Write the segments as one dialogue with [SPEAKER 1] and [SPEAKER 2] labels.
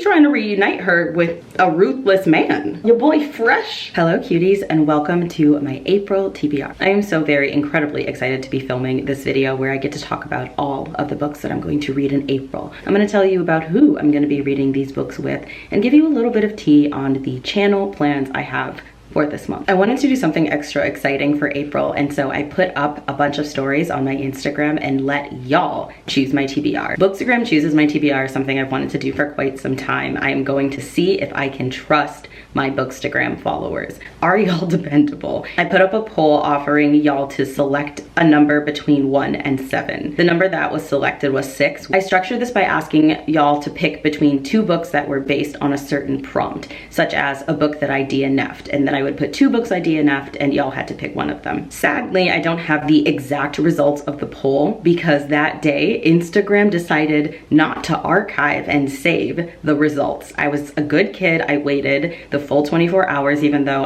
[SPEAKER 1] trying to reunite her with a ruthless man. Your boy Fresh. Hello cuties and welcome to my April TBR. I am so very incredibly excited to be filming this video where I get to talk about all of the books that I'm going to read in April. I'm going to tell you about who I'm going to be reading these books with and give you a little bit of tea on the channel plans I have for this month. I wanted to do something extra exciting for April, and so I put up a bunch of stories on my Instagram and let y'all choose my TBR. Bookstagram chooses my TBR, something I've wanted to do for quite some time. I am going to see if I can trust my Bookstagram followers. Are y'all dependable? I put up a poll offering y'all to select a number between 1 and 7. The number that was selected was 6. I structured this by asking y'all to pick between 2 books that were based on a certain prompt, such as a book that I DNF'd, and then I would put 2 books I DNF'd and y'all had to pick one of them. Sadly, I don't have the exact results of the poll because that day Instagram decided not to archive and save the results. I was a good kid. I waited the full 24 hours, even though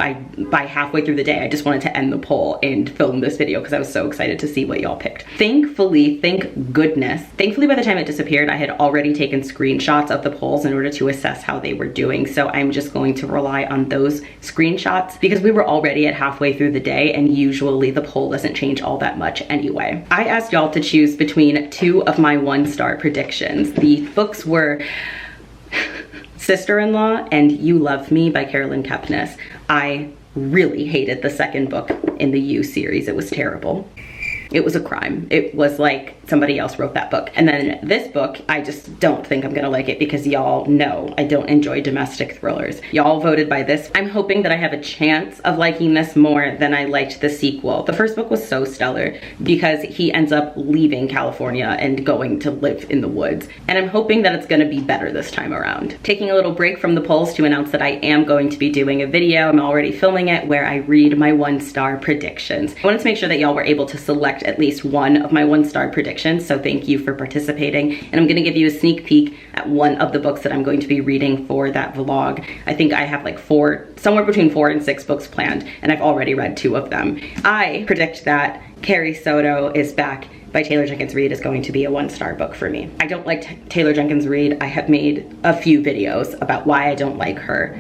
[SPEAKER 1] by halfway through the day, I just wanted to end the poll and film this video because I was so excited to see what y'all picked. Thankfully, thank goodness, thankfully by the time it disappeared, I had already taken screenshots of the polls in order to assess how they were doing. So I'm just going to rely on those screenshots because we were already at halfway through the day and usually the poll doesn't change all that much anyway. I asked y'all to choose between 2 of my 1-star predictions. The books were Sister-in-Law and You Love Me by Carolyn Kepnes. I really hated the second book in the You series. It was terrible. It was a crime. It was like somebody else wrote that book. And then this book, I just don't think I'm gonna like it because y'all know I don't enjoy domestic thrillers. Y'all voted by this. I'm hoping that I have a chance of liking this more than I liked the sequel. The first book was so stellar because he ends up leaving California and going to live in the woods. And I'm hoping that it's gonna be better this time around. Taking a little break from the polls to announce that I am going to be doing a video, I'm already filming it, where I read my 1-star predictions. I wanted to make sure that y'all were able to select at least one of my 1-star predictions, so thank you for participating. And I'm gonna give you a sneak peek at one of the books that I'm going to be reading for that vlog. I think I have like somewhere between 4 and 6 books planned, and I've already read 2 of them. I predict that Carrie Soto is Back by Taylor Jenkins Reid is going to be a 1-star book for me. I don't like Taylor Jenkins Reid. I have made a few videos about why I don't like her,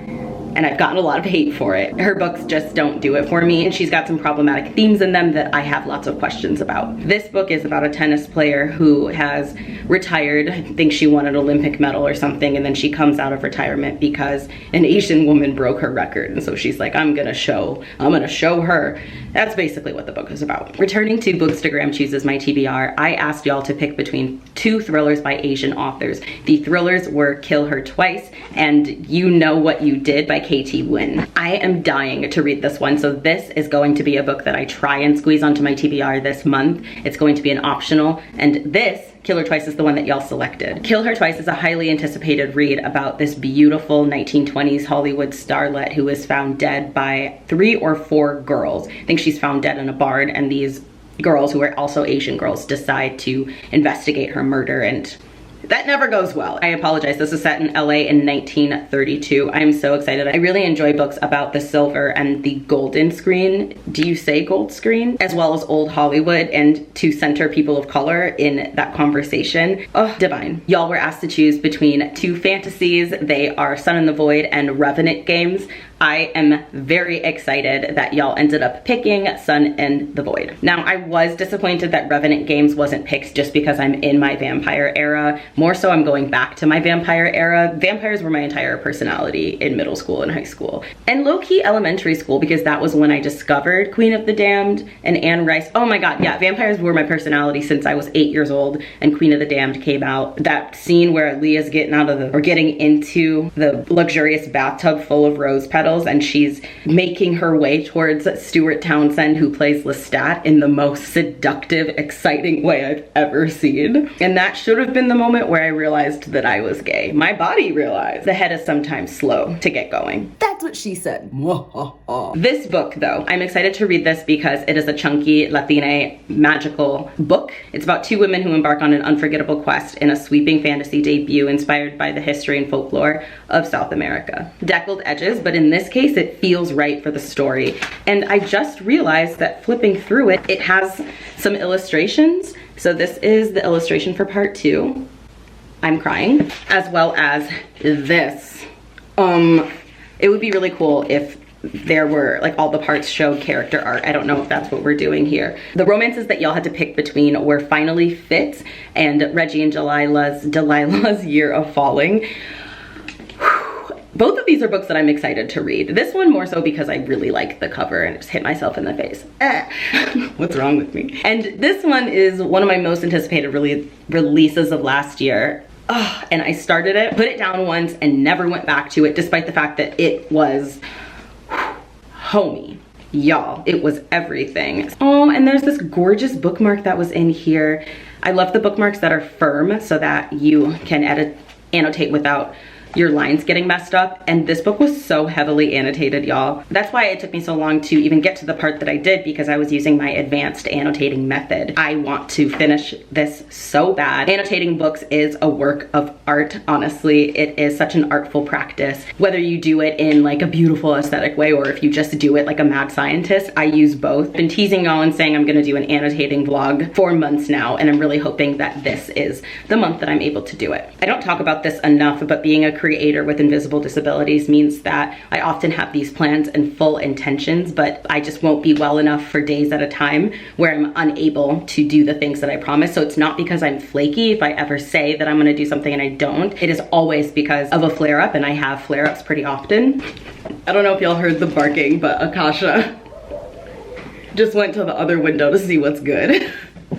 [SPEAKER 1] and I've gotten a lot of hate for it. Her books just don't do it for me, and she's got some problematic themes in them that I have lots of questions about. This book is about a tennis player who has retired. I think she won an Olympic medal or something, and then she comes out of retirement because an Asian woman broke her record, and so she's like, I'm gonna show her. That's basically what the book is about. Returning to Bookstagram chooses my TBR, I asked y'all to pick between 2 thrillers by Asian authors. The thrillers were Kill Her Twice and You Know What You Did by KT Win. I am dying to read this one, so this is going to be a book that I try and squeeze onto my TBR this month. It's going to be an optional, and this, Kill Her Twice, is the one that y'all selected. Kill Her Twice is a highly anticipated read about this beautiful 1920s Hollywood starlet who is found dead by 3 or 4 girls. I think she's found dead in a barn, and these girls, who are also Asian girls, decide to investigate her murder, and that never goes well. I apologize. This is set in LA in 1932. I am so excited. I really enjoy books about the silver and the golden screen. Do you say gold screen? As well as old Hollywood, and to center people of color in that conversation. Oh, divine. Y'all were asked to choose between 2 fantasies. They are Sun in the Void and Revenant games. I am very excited that y'all ended up picking Sun in the Void. Now, I was disappointed that Revenant Games wasn't picked just because I'm in my vampire era. More so, I'm going back to my vampire era. Vampires were my entire personality in middle school and high school. And low-key elementary school, because that was when I discovered Queen of the Damned and Anne Rice. Oh my god, yeah, vampires were my personality since I was 8 years old and Queen of the Damned came out. That scene where Leah's getting into the luxurious bathtub full of rose petals, and she's making her way towards Stuart Townsend, who plays Lestat, in the most seductive, exciting way I've ever seen. And that should have been the moment where I realized that I was gay. My body realized. The head is sometimes slow to get going. That's what she said. This book, though, I'm excited to read this because it is a chunky Latina magical book. It's about 2 women who embark on an unforgettable quest in a sweeping fantasy debut inspired by the history and folklore of South America. Deckled edges, but in this case, it feels right for the story. And I just realized that flipping through it, it has some illustrations. So this is the illustration for part 2. I'm crying, as well as this. It would be really cool if there were like all the parts showed character art. I don't know if that's what we're doing here. The romances that y'all had to pick between were Finally Fits and Reggie and Delilah's Year of Falling. Both of these are books that I'm excited to read. This one more so because I really like the cover and just hit myself in the face. What's wrong with me? And this one is one of my most anticipated releases of last year. And I started it, put it down once, and never went back to it, despite the fact that it was homey. Y'all, it was everything. Oh, and there's this gorgeous bookmark that was in here. I love the bookmarks that are firm so that you can annotate without your lines getting messed up. And this book was so heavily annotated, y'all. That's why it took me so long to even get to the part that I did, because I was using my advanced annotating method. I want to finish this so bad. Annotating books is a work of art, honestly. It is such an artful practice. Whether you do it in like a beautiful aesthetic way or if you just do it like a mad scientist, I use both. I've been teasing y'all and saying I'm gonna do an annotating vlog for months now, and I'm really hoping that this is the month that I'm able to do it. I don't talk about this enough, but being a creator with invisible disabilities means that I often have these plans and full intentions, but I just won't be well enough for days at a time where I'm unable to do the things that I promise. So it's not because I'm flaky if I ever say that I'm gonna do something and I don't. It is always because of a flare-up, and I have flare-ups pretty often. I don't know if y'all heard the barking, but Akasha just went to the other window to see what's good.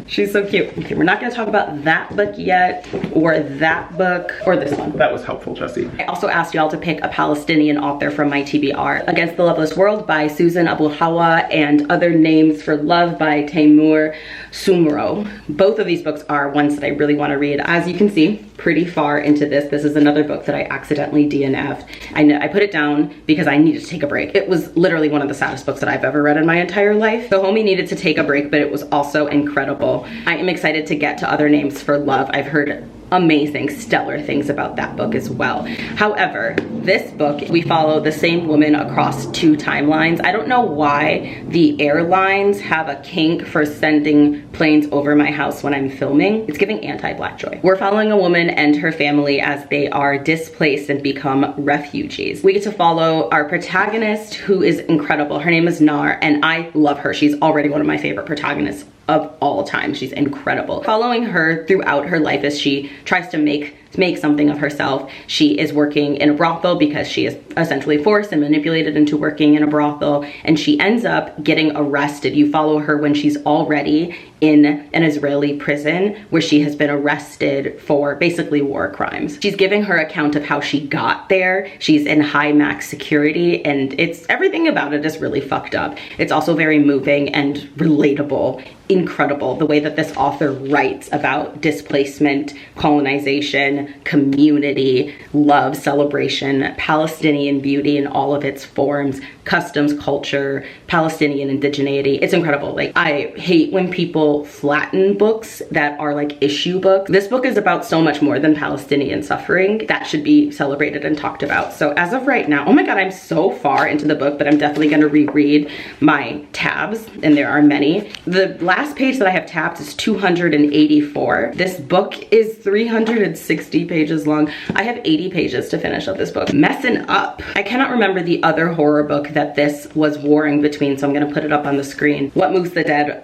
[SPEAKER 1] She's so cute. Okay, we're not gonna talk about that book yet, or that book, or this one.
[SPEAKER 2] That was helpful, Jessie.
[SPEAKER 1] I also asked y'all to pick a Palestinian author from my TBR. Against the Loveless World by Susan Abu Hawa and Other Names for Love by Taimur Sumro. Both of these books are ones that I really want to read. As you can see, pretty far into this. This is another book that I accidentally DNF'd. I put it down because I needed to take a break. It was literally one of the saddest books that I've ever read in my entire life. The homie needed to take a break, but it was also incredible. I am excited to get to Other Names for Love. I've heard amazing, stellar things about that book as well. However, this book, we follow the same woman across 2 timelines. I don't know why the airlines have a kink for sending planes over my house when I'm filming. It's giving anti-Black joy. We're following a woman and her family as they are displaced and become refugees. We get to follow our protagonist, who is incredible. Her name is Nar, and I love her. She's already one of my favorite protagonists of all time. She's incredible. Following her throughout her life as she tries to make something of herself. She is working in a brothel because she is essentially forced and manipulated into working in a brothel, and she ends up getting arrested. You follow her when she's already in an Israeli prison where she has been arrested for basically war crimes. She's giving her account of how she got there. She's in high max security, and everything about it is really fucked up. It's also very moving and relatable. Incredible the way that this author writes about displacement, colonization, community, love, celebration, Palestinian beauty in all of its forms, customs, culture, Palestinian indigeneity. It's incredible. Like, I hate when people flatten books that are like issue books. This book is about so much more than Palestinian suffering that should be celebrated and talked about. So as of right now, oh my God, I'm so far into the book that I'm definitely gonna reread my tabs, and there are many. The last page that I have tabbed is 284. This book is 360 pages long. I have 80 pages to finish of this book. Messing up. I cannot remember the other horror book that this was warring between, so I'm gonna put it up on the screen. What Moves the Dead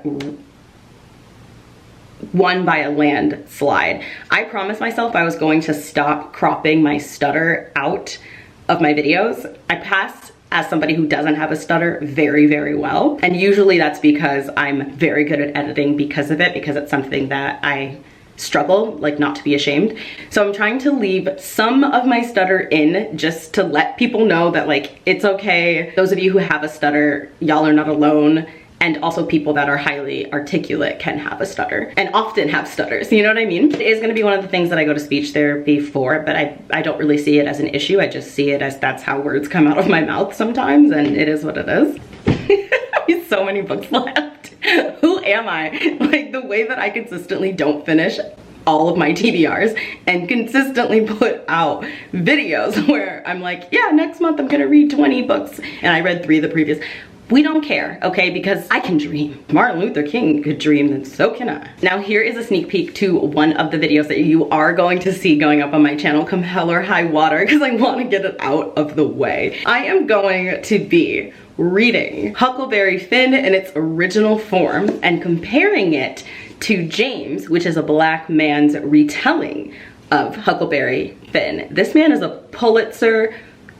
[SPEAKER 1] won by a landslide. I promised myself I was going to stop cropping my stutter out of my videos. I passed as somebody who doesn't have a stutter very, very well. And usually that's because I'm very good at editing because of it, because it's something that I struggle, like, not to be ashamed. So I'm trying to leave some of my stutter in just to let people know that, like, it's okay. Those of you who have a stutter, y'all are not alone. And also people that are highly articulate can have a stutter and often have stutters, you know what I mean? It is gonna be one of the things that I go to speech therapy for, but I don't really see it as an issue. I just see it as that's how words come out of my mouth sometimes, and it is what it is. I have so many books left. Who am I? Like, the way that I consistently don't finish all of my TBRs and consistently put out videos where I'm like, yeah, next month I'm gonna read 20 books, and I read 3 the previous. We don't care, okay? Because I can dream. Martin Luther King could dream, and so can I. Now here is a sneak peek to one of the videos that you are going to see going up on my channel come hell or high water, because I want to get it out of the way. I am going to be reading Huckleberry Finn in its original form and comparing it to James, which is a black man's retelling of Huckleberry Finn. This man is a Pulitzer.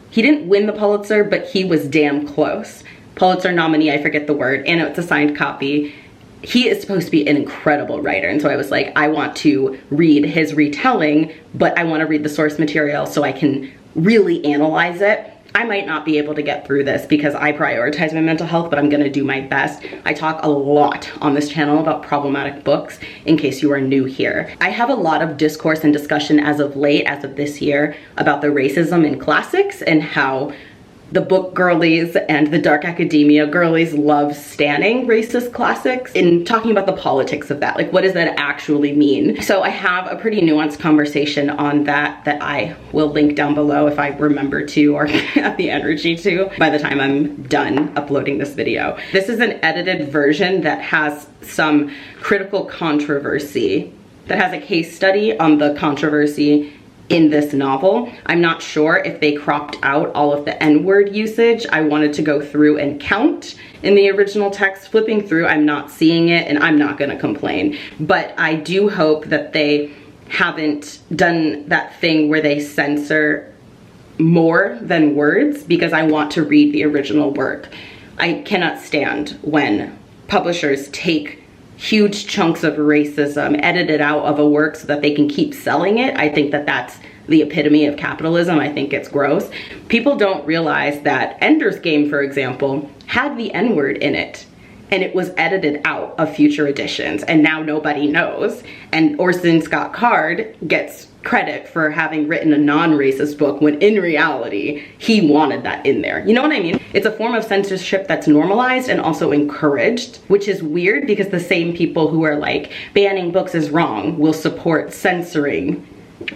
[SPEAKER 1] He didn't win the Pulitzer, but he was damn close. Pulitzer nominee, I forget the word, and it's a signed copy. He is supposed to be an incredible writer, and so I was like, I want to read his retelling, but I want to read the source material so I can really analyze it. I might not be able to get through this because I prioritize my mental health, but I'm gonna do my best. I talk a lot on this channel about problematic books in case you are new here. I have a lot of discourse and discussion as of late, as of this year, about the racism in classics and how the book girlies and the dark academia girlies love standing racist classics, in talking about the politics of that. Like, what does that actually mean? So I have a pretty nuanced conversation on that I will link down below if I remember to, or have the energy to, by the time I'm done uploading this video. This is an edited version that has some critical controversy, that has a case study on the controversy in this novel. I'm not sure if they cropped out all of the N-word usage. I wanted to go through and count in the original text. Flipping through, I'm not seeing it, and I'm not gonna complain. But I do hope that they haven't done that thing where they censor more than words, because I want to read the original work. I cannot stand when publishers take huge chunks of racism, edit it out of a work so that they can keep selling it. I think that that's the epitome of capitalism. I think it's gross. People don't realize that Ender's Game, for example, had the N-word in it, and it was edited out of future editions, and now nobody knows. And Orson Scott Card gets credit for having written a non-racist book when in reality he wanted that in there. You know what I mean? It's a form of censorship that's normalized and also encouraged, which is weird because the same people who are like banning books is wrong will support censoring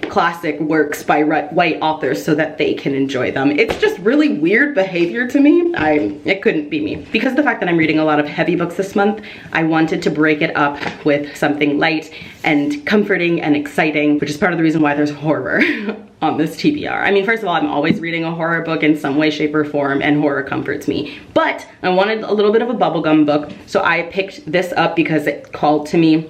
[SPEAKER 1] classic works by white authors so that they can enjoy them. It's just really weird behavior to me. It couldn't be me. Because of the fact that I'm reading a lot of heavy books this month, I wanted to break it up with something light and comforting and exciting, which is part of the reason why there's horror on this TBR. I mean, first of all, I'm always reading a horror book in some way, shape, or form, and horror comforts me. But I wanted a little bit of a bubblegum book, so I picked this up because it called to me.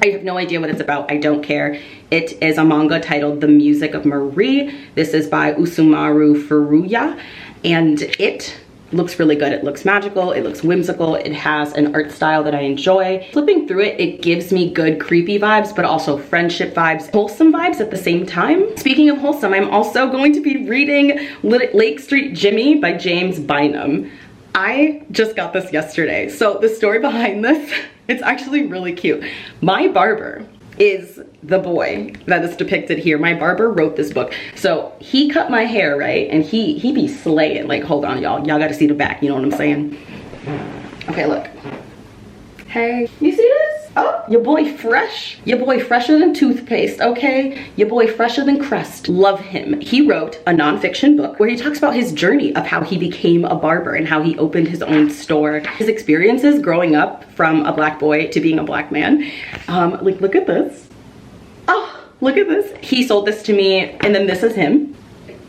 [SPEAKER 1] I have no idea what it's about. I don't care. It is a manga titled The Music of Marie. This is by Usumaru Furuya, and it looks really good. It looks magical, it looks whimsical, it has an art style that I enjoy. Flipping through it, it gives me good creepy vibes, but also friendship vibes, wholesome vibes at the same time. Speaking of wholesome, I'm also going to be reading Lake Street Jimmy by James Bynum. I just got this yesterday. So the story behind this, it's actually really cute. My barber is the boy that is depicted here. My barber wrote this book. So he cut my hair, right? And he be slaying. Like, hold on, y'all. Y'all gotta see the back, you know what I'm saying? Okay, look. Hey, you see this? Oh, your boy fresh. Your boy fresher than toothpaste, okay? Your boy fresher than crust. Love him. He wrote a nonfiction book where he talks about his journey of how he became a barber and how he opened his own store. His experiences growing up from a black boy to being a black man. Like, look at this. Oh, look at this. He sold this to me, and then this is him.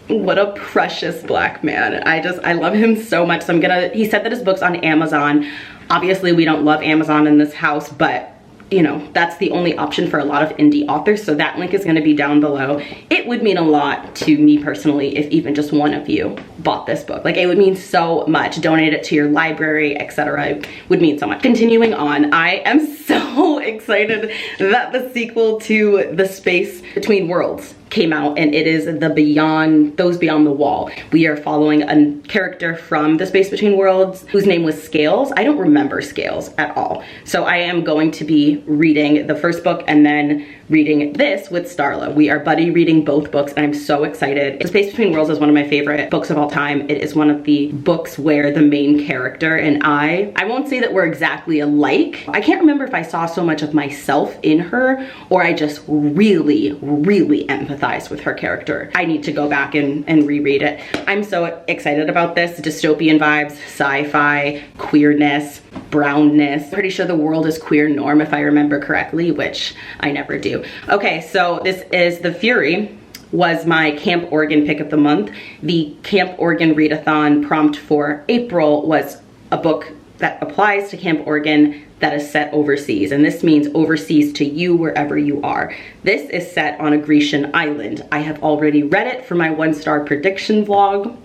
[SPEAKER 1] What a precious black man. I love him so much. So he said that his book's on Amazon. Obviously, we don't love Amazon in this house, but you know, that's the only option for a lot of indie authors, so that link is going to be down below. It would mean a lot to me personally if even just one of you bought this book. Like, it would mean so much. Donate it to your library, etc. It would mean so much. Continuing on, I am so excited that the sequel to The Space Between Worlds came out, and it is Those Beyond the Wall. We are following a character from The Space Between Worlds whose name was Scales. I don't remember Scales at all. So I am going to be reading the first book and then reading this with Starla. We are buddy reading both books, and I'm so excited. The Space Between Worlds is one of my favorite books of all time. It is one of the books where the main character and I won't say that we're exactly alike. I can't remember if I saw so much of myself in her or I just really, really empathize sympathize with her character. I need to go back and reread it. I'm so excited about this. Dystopian vibes, sci-fi, queerness, brownness. Pretty sure the world is queer norm if I remember correctly, which I never do. Okay, so this is The Fury. Was my Camp Oregon pick of the month. The Camp Oregon readathon prompt for April was a book that applies to Camp Oregon that is set overseas, and this means overseas to you wherever you are. This is set on a Grecian island. I have already read it for my 1-star prediction vlog.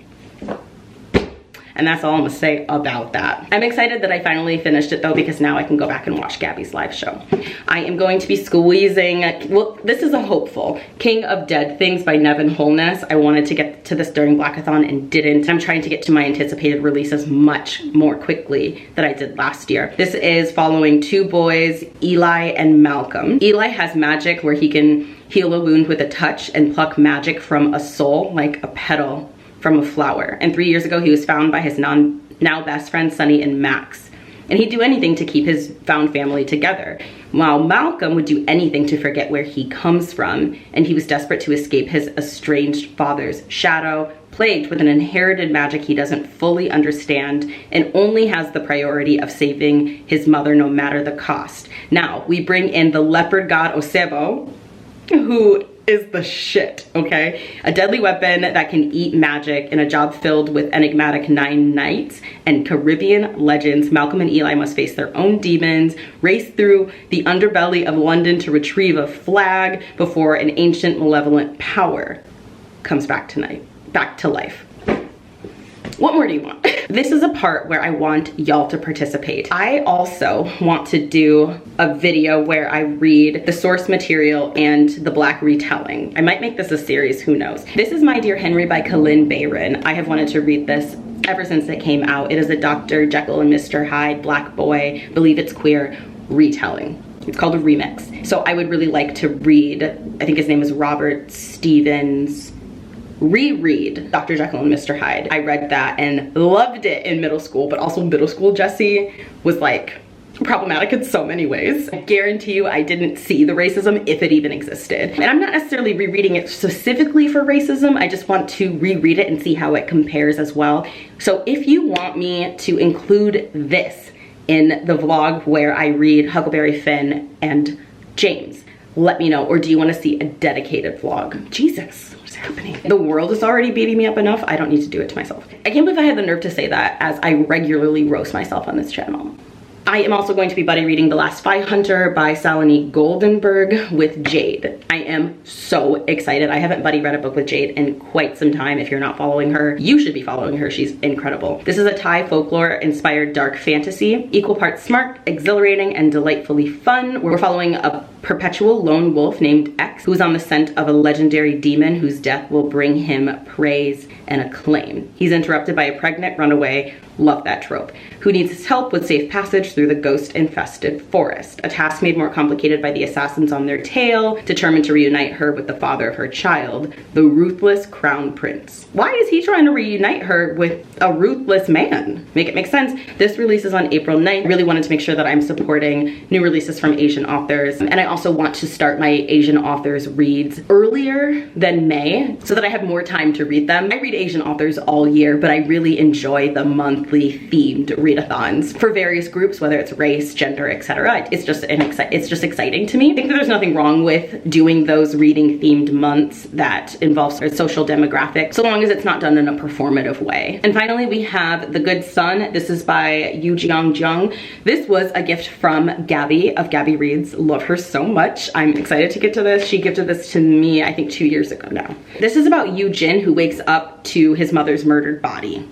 [SPEAKER 1] And that's all I'm gonna say about that. I'm excited that I finally finished it though, because now I can go back and watch Gabby's live show. I am going to be squeezing, well, this is a hopeful, King of Dead Things by Nevin Holness. I wanted to get to this during Blackathon and didn't. I'm trying to get to my anticipated releases much more quickly than I did last year. This is following 2 boys, Eli and Malcolm. Eli has magic where he can heal a wound with a touch and pluck magic from a soul, like a petal from a flower. And 3 years ago, he was found by his now best friends, Sunny and Max. And he'd do anything to keep his found family together. While Malcolm would do anything to forget where he comes from, and he was desperate to escape his estranged father's shadow, plagued with an inherited magic he doesn't fully understand, and only has the priority of saving his mother no matter the cost. Now, we bring in the leopard god Osebo, who is the shit, okay? A deadly weapon that can eat magic in a job filled with enigmatic 9 knights and Caribbean legends. Malcolm and Eli must face their own demons, race through the underbelly of London to retrieve a flag before an ancient malevolent power comes back to life. What more do you want? This is a part where I want y'all to participate. I also want to do a video where I read the source material and the Black retelling. I might make this a series, who knows. This is My Dear Henry by Colin Bayron. I have wanted to read this ever since it came out. It is a Dr. Jekyll and Mr. Hyde, Black boy, believe it's queer, retelling. It's called a remix. So I would really like to read, I think his name is Robert Stevens, reread Dr. Jekyll and Mr. Hyde. I read that and loved it in middle school, but also middle school Jessie was like problematic in so many ways. I guarantee you I didn't see the racism if it even existed. And I'm not necessarily rereading it specifically for racism, I just want to reread it and see how it compares as well. So if you want me to include this in the vlog where I read Huckleberry Finn and James, let me know. Or do you want to see a dedicated vlog? Jesus. Happening. The world is already beating me up enough. I don't need to do it to myself. I can't believe I had the nerve to say that, as I regularly roast myself on this channel. I am also going to be buddy reading The Last Spy Hunter by Saloni Goldenberg with Jade. I am so excited. I haven't buddy read a book with Jade in quite some time. If you're not following her, you should be following her. She's incredible. This is a Thai folklore inspired dark fantasy, equal parts smart, exhilarating, and delightfully fun. We're following a perpetual lone wolf named X, who's on the scent of a legendary demon whose death will bring him praise and acclaim. He's interrupted by a pregnant runaway, love that trope, who needs his help with safe passage through the ghost-infested forest. A task made more complicated by the assassins on their tail, determined to reunite her with the father of her child, the ruthless crown prince. Why is he trying to reunite her with a ruthless man? Make it make sense. This releases on April 9th. I really wanted to make sure that I'm supporting new releases from Asian authors, and I also want to start my Asian authors reads earlier than May so that I have more time to read them. I read Asian authors all year, but I really enjoy the monthly themed readathons for various groups, whether it's race, gender, etc. It's just exciting to me. I think that there's nothing wrong with doing those reading themed months that involves a social demographic, so long as it's not done in a performative way. And finally, we have The Good Son. This is by Yu Jiang. This was a gift from Gabby of Gabby Reads. Love her so much. I'm excited to get to this. She gifted this to me, I think 2 years ago now. This is about Yu Jin, who wakes up to his mother's murdered body.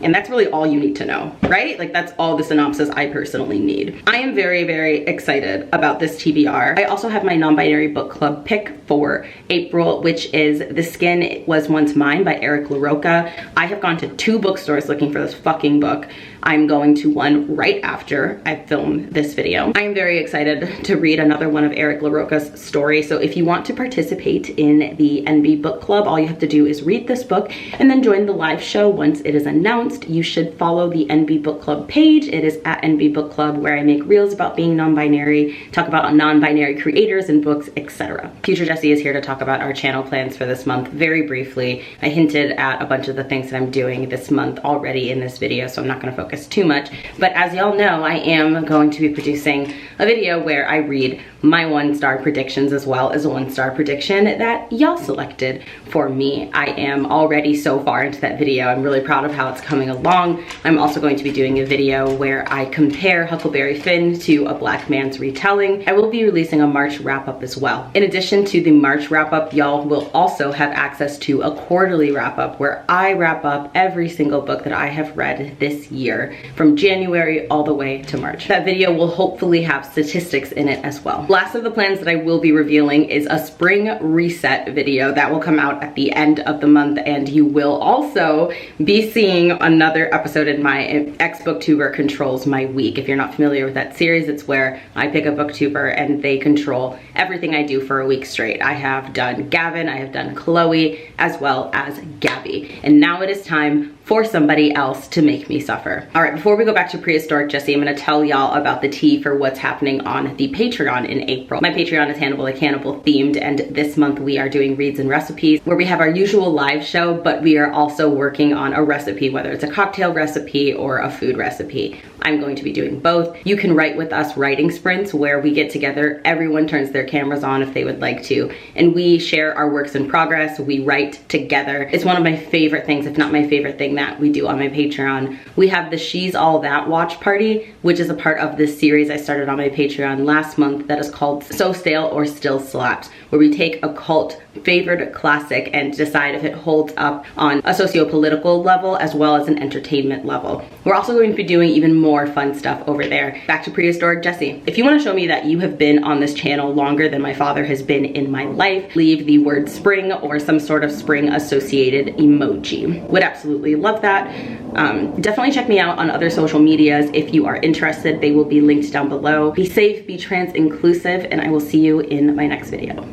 [SPEAKER 1] And that's really all you need to know, right? Like, that's all the synopsis I personally need. I am very, very excited about this TBR. I also have my non-binary book club pick for April, which is The Skin Was Once Mine by Eric LaRocca. I have gone to 2 bookstores looking for this fucking book. I'm going to one right after I film this video. I am very excited to read another one of Eric LaRocca's stories. So if you want to participate in the NB book club, all you have to do is read this book and then join the live show once it is announced. announced, you should follow the NB Book Club page. It is at NB Book Club, where I make reels about being non-binary, talk about non-binary creators and books, etc. Future Jessie is here to talk about our channel plans for this month very briefly. I hinted at a bunch of the things that I'm doing this month already in this video, so I'm not going to focus too much. But as y'all know, I am going to be producing a video where I read my 1-star predictions as well as a 1-star prediction that y'all selected for me. I am already so far into that video. I'm really proud of how it's coming along. I'm also going to be doing a video where I compare Huckleberry Finn to A Black Man's Retelling. I will be releasing a March wrap-up as well. In addition to the March wrap-up, y'all will also have access to a quarterly wrap-up where I wrap up every single book that I have read this year from January all the way to March. That video will hopefully have statistics in it as well. Last of the plans that I will be revealing is a spring reset video that will come out at the end of the month, and you will also be seeing another episode in my ex-booktuber controls my week. If you're not familiar with that series, it's where I pick a booktuber and they control everything I do for a week straight. I have done Gavin, I have done Chloe, as well as Gabby. And now it is time for somebody else to make me suffer. All right, before we go back to Prehistoric Jessie, I'm gonna tell y'all about the tea for what's happening on the Patreon in April. My Patreon is Hannibal the Cannibal themed, and this month we are doing reads and recipes, where we have our usual live show, but we are also working on a recipe, whether it's a cocktail recipe or a food recipe. I'm going to be doing both. You can write with us writing sprints where we get together, everyone turns their cameras on if they would like to, and we share our works in progress, we write together. It's one of my favorite things, if not my favorite thing that we do on my Patreon. We have the She's All That watch party, which is a part of this series I started on my Patreon last month that is called So Stale or Still Slaps, where we take a cult favorite classic and decide if it holds up on a socio-political level as well as an entertainment level. We're also going to be doing even more fun stuff over there. Back to Prehistoric Jessie. If you want to show me that you have been on this channel longer than my father has been in my life, leave the word spring or some sort of spring associated emoji. Would absolutely love that. Definitely check me out on other social medias if you are interested. They will be linked down below. Be safe, be trans inclusive, and I will see you in my next video.